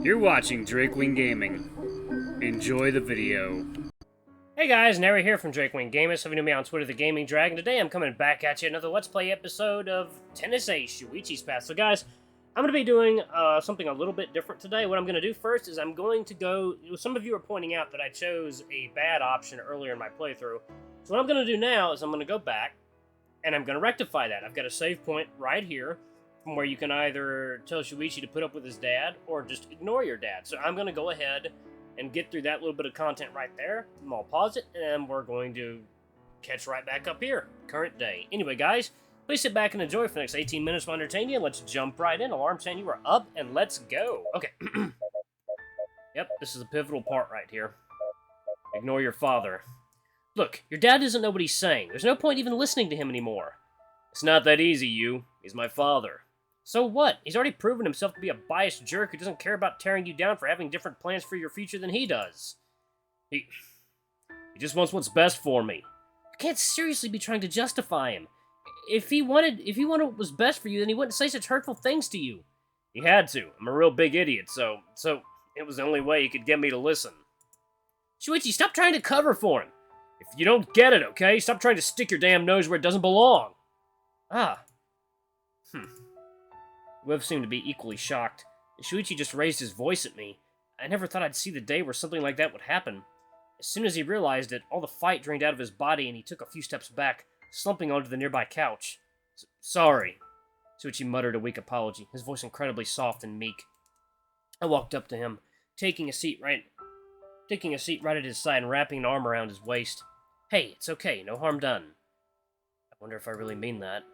You're watching Drakewing Gaming. Enjoy the video. Hey guys, Nary here from Drakewing Gaming. Some of you know me on Twitter, The Gaming Dragon. Today I'm coming back at you another Let's Play episode of Tennis Ace, Shuichi's Path. So guys, I'm going to be doing something a little bit different today. What I'm going to do first is I'm going to go... Some of you are pointing out that I chose a bad option earlier in my playthrough. So what I'm going to do now is I'm going to go back, and I'm going to rectify that. I've got a save point right here, from where you can either tell Shuichi to put up with his dad, or just ignore your dad. So I'm going to go ahead and get through that little bit of content right there. I'll pause it, and we're going to catch right back up here. Current day. Anyway, guys, please sit back and enjoy for the next 18 minutes of entertaining you. Let's jump right in. Alarm saying you are up, and let's go. Okay. Yep, this is a pivotal part right here. Ignore your father. Look, your dad doesn't know what he's saying. There's no point even listening to him anymore. It's not that easy, you. He's my father. So what? He's already proven himself to be a biased jerk who doesn't care about tearing you down for having different plans for your future than he does. He just wants what's best for me. I can't seriously be trying to justify him. If he wanted what was best for you, then he wouldn't say such hurtful things to you. He had to. I'm a real big idiot, so it was the only way he could get me to listen. Shuichi, stop trying to cover for him. If you don't get it, okay? Stop trying to stick your damn nose where it doesn't belong. We both seemed to be equally shocked. Shuichi just raised his voice at me. I never thought I'd see the day where something like that would happen. As soon as he realized it, all the fight drained out of his body and he took a few steps back, slumping onto the nearby couch. Sorry. Shuichi muttered a weak apology, his voice incredibly soft and meek. I walked up to him, taking a seat right at his side and wrapping an arm around his waist. Hey, it's okay, no harm done. I wonder if I really mean that.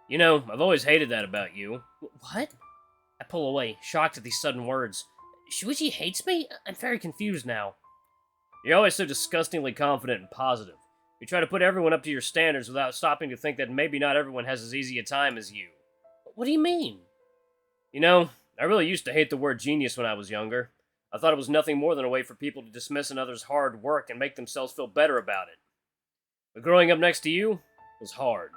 You know, I've always hated that about you. What? I pull away, shocked at these sudden words. Shuichi hates me? I'm very confused now. You're always so disgustingly confident and positive. You try to put everyone up to your standards without stopping to think that maybe not everyone has as easy a time as you. What do you mean? You know, I really used to hate the word genius when I was younger. I thought it was nothing more than a way for people to dismiss another's hard work and make themselves feel better about it. But growing up next to you was hard.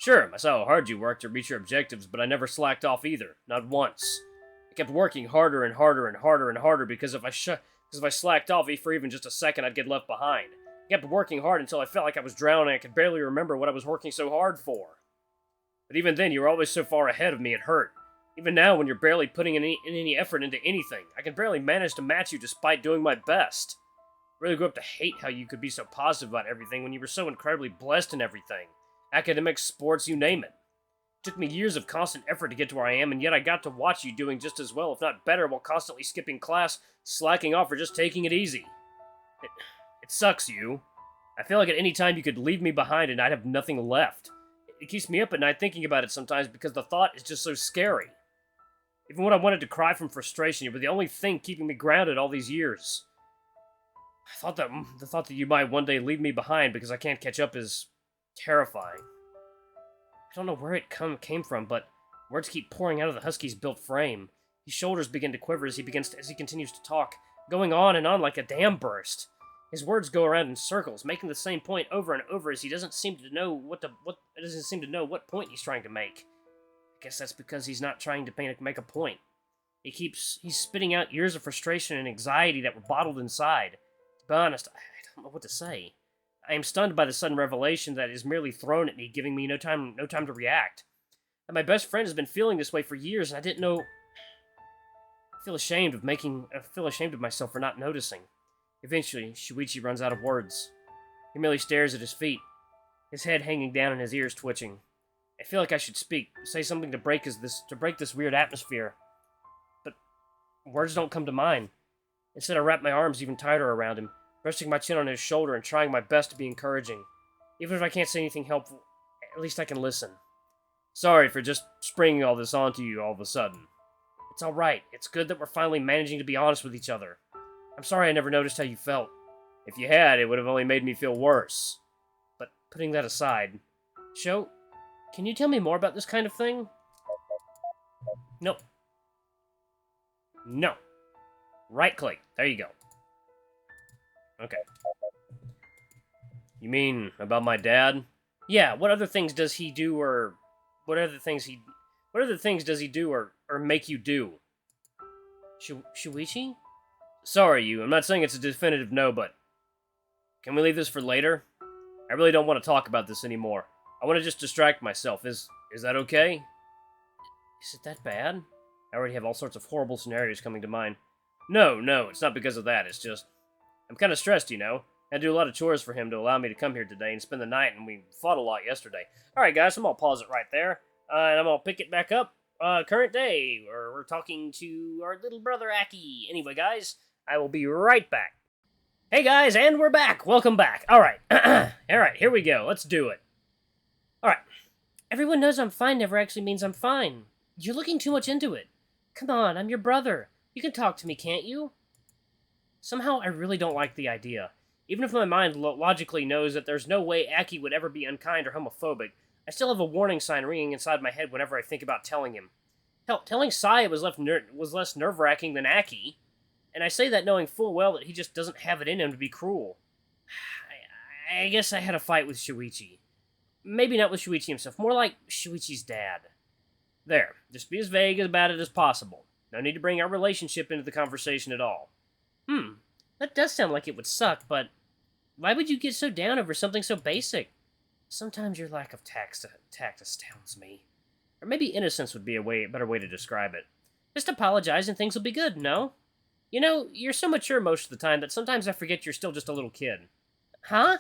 Sure, I saw how hard you worked to reach your objectives, but I never slacked off either, not once. I kept working harder and harder and harder and harder because if I slacked off for even just a second, I'd get left behind. I kept working hard until I felt like I was drowning and I could barely remember what I was working so hard for. But even then, you were always so far ahead of me, it hurt. Even now, when you're barely putting any effort into anything, I can barely manage to match you despite doing my best. I really grew up to hate how you could be so positive about everything when you were so incredibly blessed in everything. Academics, sports, you name it. It took me years of constant effort to get to where I am, and yet I got to watch you doing just as well, if not better, while constantly skipping class, slacking off, or just taking it easy. It sucks, you. I feel like at any time you could leave me behind and I'd have nothing left. It keeps me up at night thinking about it sometimes because the thought is just so scary. Even when I wanted to cry from frustration, you were the only thing keeping me grounded all these years. The thought that you might one day leave me behind because I can't catch up is terrifying. I don't know where it came from, but words keep pouring out of the husky's built frame. His shoulders begin to quiver as he continues to talk, going on and on like a dam burst. His words go around in circles, making the same point over and over as he doesn't seem to know what point he's trying to make. I guess that's because he's not trying to make a point. He's spitting out years of frustration and anxiety that were bottled inside. To be honest, I don't know what to say. I am stunned by the sudden revelation that is merely thrown at me, giving me no time to react. And my best friend has been feeling this way for years, and I didn't know. I feel ashamed of myself for not noticing. Eventually, Shuichi runs out of words. He merely stares at his feet, his head hanging down and his ears twitching. I feel like I should speak, say something to break this weird atmosphere. But words don't come to mind. Instead, I wrap my arms even tighter around him, resting my chin on his shoulder and trying my best to be encouraging. Even if I can't say anything helpful, at least I can listen. Sorry for just springing all this onto you all of a sudden. It's alright. It's good that we're finally managing to be honest with each other. I'm sorry I never noticed how you felt. If you had, it would have only made me feel worse. But putting that aside, Sho, can you tell me more about this kind of thing? No. No. Right-click. There you go. Okay. You mean about my dad? Yeah, what other things does he do or make you do? Shuichi? Sorry, you. I'm not saying it's a definitive no, but... Can we leave this for later? I really don't want to talk about this anymore. I want to just distract myself. Is that okay? Is it that bad? I already have all sorts of horrible scenarios coming to mind. No, it's not because of that. It's just... I'm kind of stressed, you know? I had to do a lot of chores for him to allow me to come here today and spend the night, and we fought a lot yesterday. Alright, guys, I'm going to pause it right there, and I'm going to pick it back up. Current day, where we're talking to our little brother, Aki. Anyway, guys, I will be right back. Hey, guys, and we're back. Welcome back. Alright. Alright, here we go. Let's do it. Alright. Everyone knows I'm fine never actually means I'm fine. You're looking too much into it. Come on, I'm your brother. You can talk to me, can't you? Somehow, I really don't like the idea. Even if my mind logically knows that there's no way Aki would ever be unkind or homophobic, I still have a warning sign ringing inside my head whenever I think about telling him. Hell, telling Saya was less nerve-wracking than Aki, and I say that knowing full well that he just doesn't have it in him to be cruel. I guess I had a fight with Shuichi. Maybe not with Shuichi himself, more like Shuichi's dad. There, just be as vague about it as possible. No need to bring our relationship into the conversation at all. That does sound like it would suck, but why would you get so down over something so basic? Sometimes your lack of tact astounds me. Or maybe innocence would be a better way to describe it. Just apologize and things will be good, no? You know, you're so mature most of the time that sometimes I forget you're still just a little kid. Huh?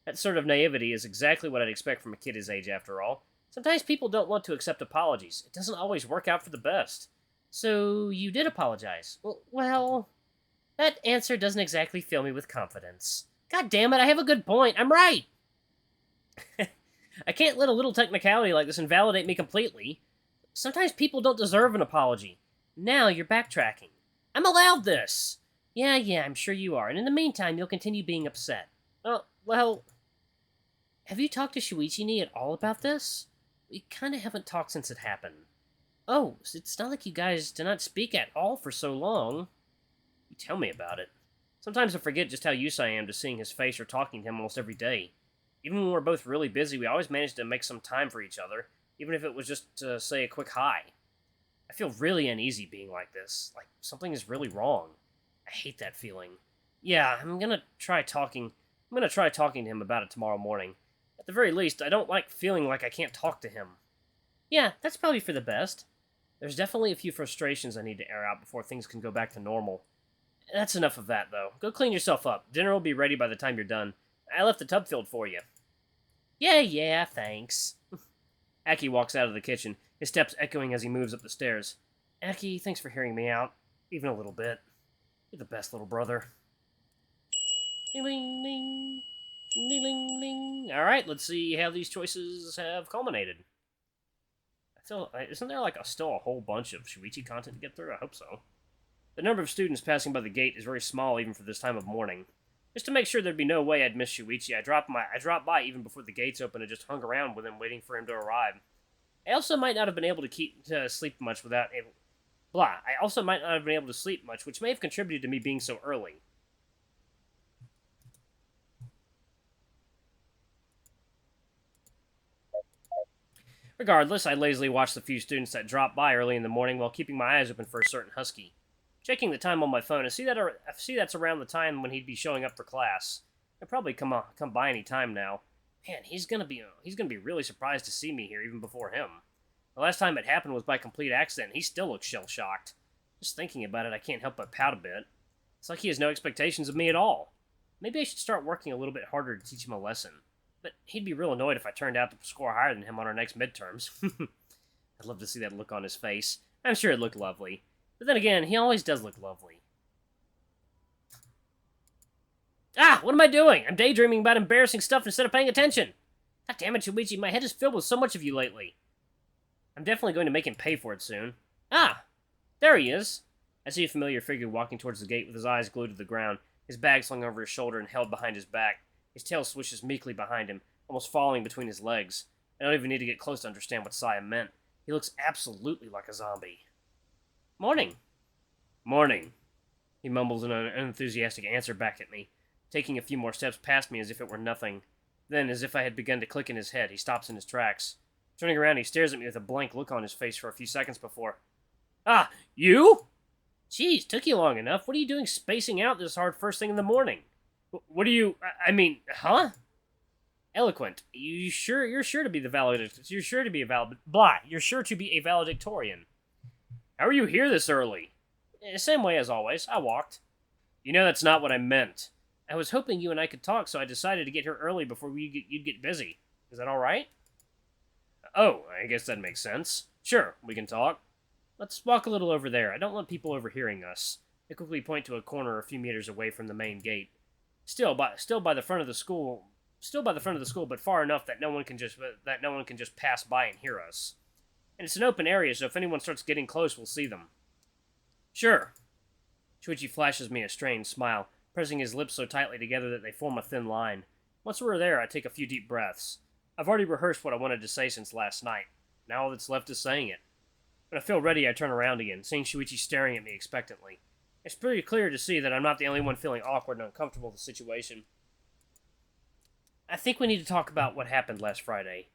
That sort of naivety is exactly what I'd expect from a kid his age, after all. Sometimes people don't want to accept apologies. It doesn't always work out for the best. So, you did apologize. Well, that answer doesn't exactly fill me with confidence. God damn it, I have a good point. I'm right! I can't let a little technicality like this invalidate me completely. Sometimes people don't deserve an apology. Now you're backtracking. I'm allowed this! Yeah, I'm sure you are, and in the meantime, you'll continue being upset. Well... Have you talked to Shuichi at all about this? We kinda haven't talked since it happened. Oh, so it's not like you guys do not speak at all for so long. You tell me about it. Sometimes I forget just how used I am to seeing his face or talking to him almost every day. Even when we're both really busy, we always manage to make some time for each other, even if it was just to say a quick hi. I feel really uneasy being like this, like something is really wrong. I hate that feeling. Yeah, I'm gonna try talking to him about it tomorrow morning. At the very least, I don't like feeling like I can't talk to him. Yeah, that's probably for the best. There's definitely a few frustrations I need to air out before things can go back to normal. That's enough of that, though. Go clean yourself up. Dinner will be ready by the time you're done. I left the tub filled for you. Yeah, thanks. Aki walks out of the kitchen, his steps echoing as he moves up the stairs. Aki, thanks for hearing me out. Even a little bit. You're the best little brother. Ding-ding-ding. Ding-ding-ding. Alright, let's see how these choices have culminated. Isn't there still a whole bunch of Shuichi content to get through? I hope so. The number of students passing by the gate is very small even for this time of morning. Just to make sure there'd be no way I'd miss Shuichi, I dropped by even before the gates opened and just hung around with him waiting for him to arrive. I also might not have been able to sleep much, which may have contributed to me being so early. Regardless, I lazily watched the few students that dropped by early in the morning while keeping my eyes open for a certain husky. Checking the time on my phone, I see that's around the time when he'd be showing up for class. He'll probably come by any time now. Man, he's gonna be really surprised to see me here even before him. The last time it happened was by complete accident, and he still looks shell-shocked. Just thinking about it, I can't help but pout a bit. It's like he has no expectations of me at all. Maybe I should start working a little bit harder to teach him a lesson. But he'd be real annoyed if I turned out to score higher than him on our next midterms. I'd love to see that look on his face. I'm sure it'd look lovely. But then again, he always does look lovely. Ah! What am I doing? I'm daydreaming about embarrassing stuff instead of paying attention. God damn it, Shuichi, my head is filled with so much of you lately. I'm definitely going to make him pay for it soon. Ah! There he is. I see a familiar figure walking towards the gate with his eyes glued to the ground, his bag slung over his shoulder and held behind his back. His tail swishes meekly behind him, almost falling between his legs. I don't even need to get close to understand what Saya meant. He looks absolutely like a zombie. Morning. Morning. He mumbles an unenthusiastic answer back at me, taking a few more steps past me as if it were nothing. Then, as if I had begun to click in his head, he stops in his tracks. Turning around, he stares at me with a blank look on his face for a few seconds before. Ah, you? Jeez, took you long enough. What are you doing spacing out this hard first thing in the morning? What are you... I mean, huh? Eloquent. You're sure to be the valedictorian. You're sure to be a blah. You're sure to be a valedictorian. How are you here this early? Same way as always. I walked. You know that's not what I meant. I was hoping you and I could talk, so I decided to get here early before you'd get busy. Is that all right? Oh, I guess that makes sense. Sure, we can talk. Let's walk a little over there. I don't want people overhearing us. I quickly point to a corner a few meters away from the main gate. Still by the front of the school, but far enough that no one can just pass by and hear us. And it's an open area, so if anyone starts getting close, we'll see them. Sure. Shuichi flashes me a strained smile, pressing his lips so tightly together that they form a thin line. Once we're there, I take a few deep breaths. I've already rehearsed what I wanted to say since last night. Now all that's left is saying it. When I feel ready, I turn around again, seeing Shuichi staring at me expectantly. It's pretty clear to see that I'm not the only one feeling awkward and uncomfortable with the situation. I think we need to talk about what happened last Friday.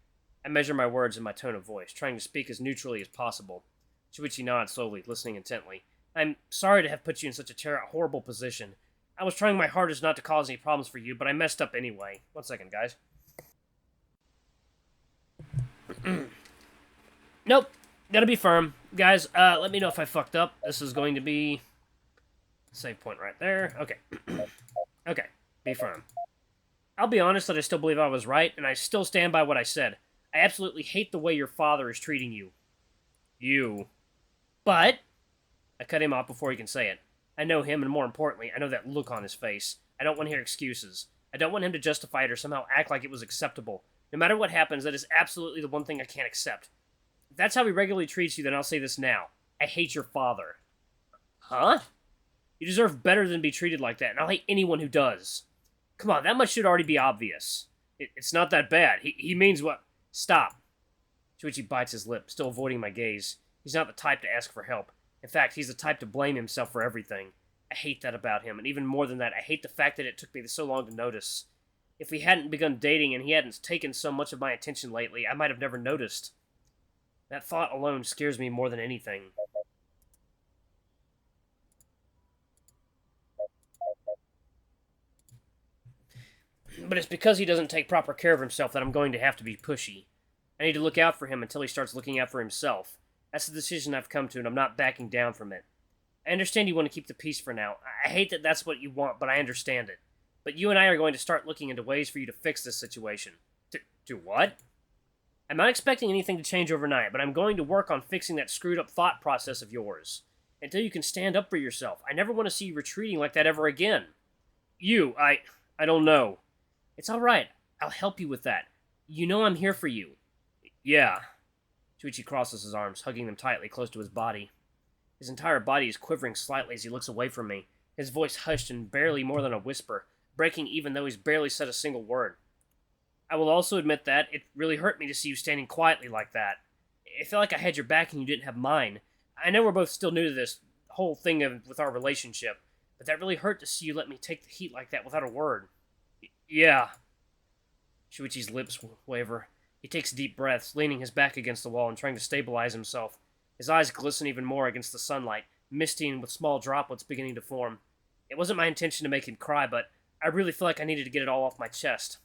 I measure my words and my tone of voice, trying to speak as neutrally as possible. Shuichi nods slowly, listening intently. I'm sorry to have put you in such a horrible position. I was trying my hardest not to cause any problems for you, but I messed up anyway. 1 second, guys. Nope. Gotta be firm. Guys, let me know if I fucked up. This is going to be... Save point right there. Okay. Okay. Be firm. I'll be honest that I still believe I was right, and I still stand by what I said. I absolutely hate the way your father is treating you. You. But... I cut him off before he can say it. I know him, and more importantly, I know that look on his face. I don't want to hear excuses. I don't want him to justify it or somehow act like it was acceptable. No matter what happens, that is absolutely the one thing I can't accept. If that's how he regularly treats you, then I'll say this now. I hate your father. Huh? You deserve better than to be treated like that, and I'll hate anyone who does. Come on, that much should already be obvious. It's not that bad. He means what... Stop. Shuichi bites his lip, still avoiding my gaze. He's not the type to ask for help. In fact, he's the type to blame himself for everything. I hate that about him, and even more than that, I hate the fact that it took me so long to notice. If we hadn't begun dating and he hadn't taken so much of my attention lately, I might have never noticed. That thought alone scares me more than anything. But it's because he doesn't take proper care of himself that I'm going to have to be pushy. I need to look out for him until he starts looking out for himself. That's the decision I've come to, and I'm not backing down from it. I understand you want to keep the peace for now. I hate that that's what you want, but I understand it. But you and I are going to start looking into ways for you to fix this situation. To what? I'm not expecting anything to change overnight, but I'm going to work on fixing that screwed up thought process of yours. Until you can stand up for yourself. I never want to see you retreating like that ever again. I don't know. It's alright. I'll help you with that. You know I'm here for you. Yeah. Shuichi crosses his arms, hugging them tightly close to his body. His entire body is quivering slightly as he looks away from me, his voice hushed and barely more than a whisper, breaking even though he's barely said a single word. I will also admit that it really hurt me to see you standing quietly like that. It felt like I had your back and you didn't have mine. I know we're both still new to this whole thing with our relationship, but that really hurt to see you let me take the heat like that without a word. Yeah. Shuichi's lips waver. He takes deep breaths, leaning his back against the wall and trying to stabilize himself. His eyes glisten even more against the sunlight, misty and with small droplets beginning to form. It wasn't my intention to make him cry, but I really feel like I needed to get it all off my chest.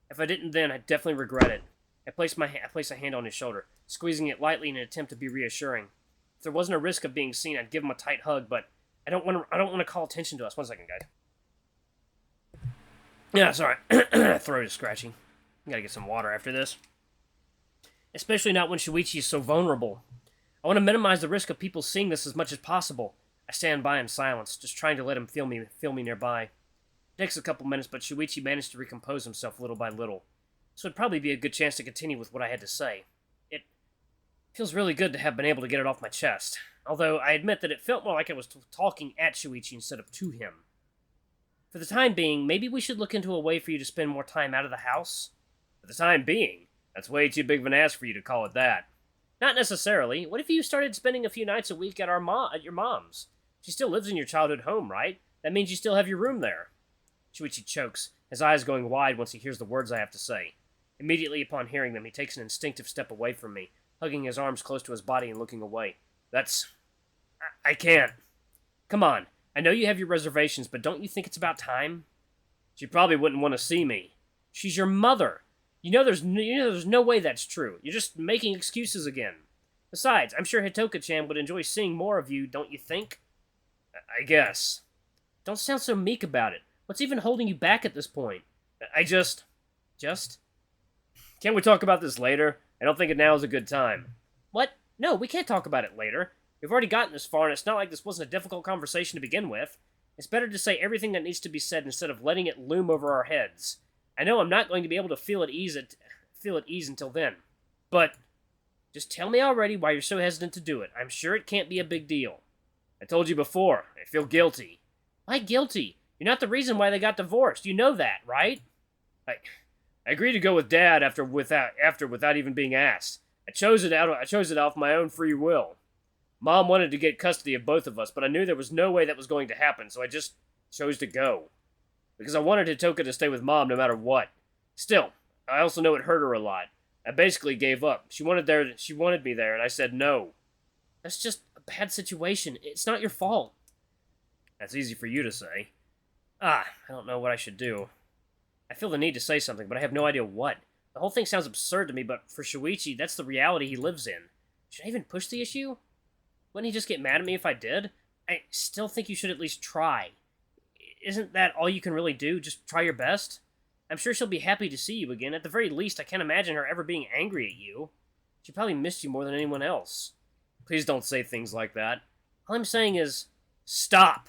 If I didn't then, I'd definitely regret it. I place a hand on his shoulder, squeezing it lightly in an attempt to be reassuring. If there wasn't a risk of being seen, I'd give him a tight hug, but I don't want to call attention to us. 1 second, guys. Yeah, sorry. Throat is scratching. Gotta get some water after this. Especially not when Shuichi is so vulnerable. I want to minimize the risk of people seeing this as much as possible. I stand by in silence, just trying to let him feel me nearby. It takes a couple minutes, but Shuichi managed to recompose himself little by little. So it'd probably be a good chance to continue with what I had to say. It feels really good to have been able to get it off my chest. Although I admit that it felt more like I was talking at Shuichi instead of to him. For the time being, maybe we should look into a way for you to spend more time out of the house? For the time being? That's way too big of an ask for you to call it that. Not necessarily. What if you started spending a few nights a week at your mom's? She still lives in your childhood home, right? That means you still have your room there. Shuichi chokes, his eyes going wide once he hears the words I have to say. Immediately upon hearing them, he takes an instinctive step away from me, hugging his arms close to his body and looking away. I can't. Come on. I know you have your reservations, but don't you think it's about time? She probably wouldn't want to see me. She's your mother. There's no way that's true. You're just making excuses again. Besides, I'm sure Hitoka-chan would enjoy seeing more of you, don't you think? I guess. Don't sound so meek about it. What's even holding you back at this point? Just? Can't we talk about this later? I don't think now is a good time. What? No, we can't talk about it later. We've already gotten this far, and it's not like this wasn't a difficult conversation to begin with. It's better to say everything that needs to be said instead of letting it loom over our heads. I know I'm not going to be able to feel at ease until then. But just tell me already why you're so hesitant to do it. I'm sure it can't be a big deal. I told you before, I feel guilty. Why guilty? You're not the reason why they got divorced. You know that, right? I agreed to go with Dad without even being asked. I chose it off my own free will. Mom wanted to get custody of both of us, but I knew there was no way that was going to happen, so I just chose to go. Because I wanted Hitoka to stay with Mom no matter what. Still, I also know it hurt her a lot. I basically gave up. She wanted me there, and I said no. That's just a bad situation. It's not your fault. That's easy for you to say. I don't know what I should do. I feel the need to say something, but I have no idea what. The whole thing sounds absurd to me, but for Shuichi, that's the reality he lives in. Should I even push the issue? Wouldn't he just get mad at me if I did? I still think you should at least try. Isn't that all you can really do? Just try your best? I'm sure she'll be happy to see you again. At the very least, I can't imagine her ever being angry at you. She probably missed you more than anyone else. Please don't say things like that. All I'm saying is, stop!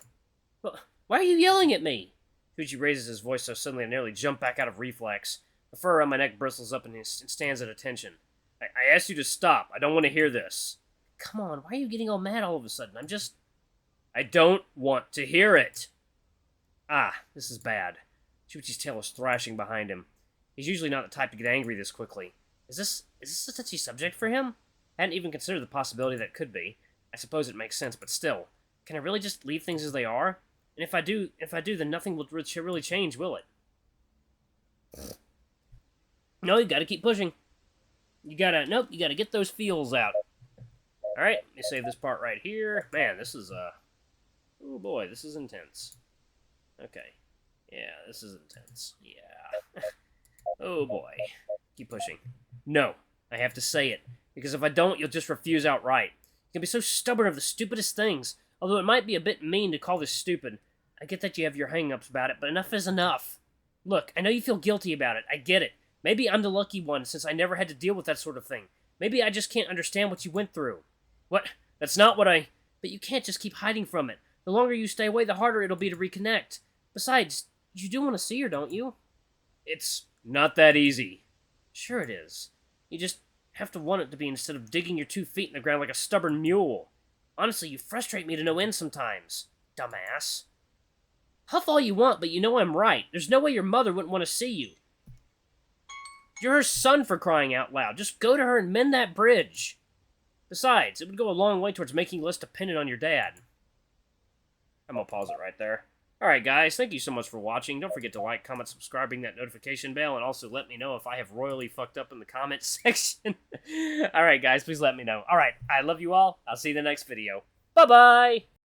Well, why are you yelling at me? Shuichi raises his voice so suddenly I nearly jump back out of reflex. The fur around my neck bristles up and stands at attention. I asked you to stop. I don't want to hear this. Come on, why are you getting all mad all of a sudden? I don't want to hear it. This is bad. Shuichi's tail is thrashing behind him. He's usually not the type to get angry this quickly. Is this a touchy subject for him? I hadn't even considered the possibility that it could be. I suppose it makes sense, but still. Can I really just leave things as they are? And if I do, then nothing will really change, will it? No, you gotta keep pushing. You gotta get those feels out. Alright, let me save this part right here. Man, this is, oh boy, this is intense. Okay. Yeah, this is intense. Yeah. Oh boy. Keep pushing. No, I have to say it. Because if I don't, you'll just refuse outright. You can be so stubborn of the stupidest things. Although it might be a bit mean to call this stupid. I get that you have your hang-ups about it, but enough is enough. Look, I know you feel guilty about it. I get it. Maybe I'm the lucky one, since I never had to deal with that sort of thing. Maybe I just can't understand what you went through. What? That's not what I... But you can't just keep hiding from it. The longer you stay away, the harder it'll be to reconnect. Besides, you do want to see her, don't you? It's not that easy. Sure it is. You just have to want it to be instead of digging your 2 feet in the ground like a stubborn mule. Honestly, you frustrate me to no end sometimes. Dumbass. Huff all you want, but you know I'm right. There's no way your mother wouldn't want to see you. You're her son, for crying out loud. Just go to her and mend that bridge. Besides, it would go a long way towards making you less dependent on your dad. I'm gonna pause it right there. Alright guys, thank you so much for watching. Don't forget to like, comment, subscribe, ring that notification bell, and also let me know if I have royally fucked up in the comment section. Alright guys, please let me know. Alright, I love you all. I'll see you in the next video. Bye-bye!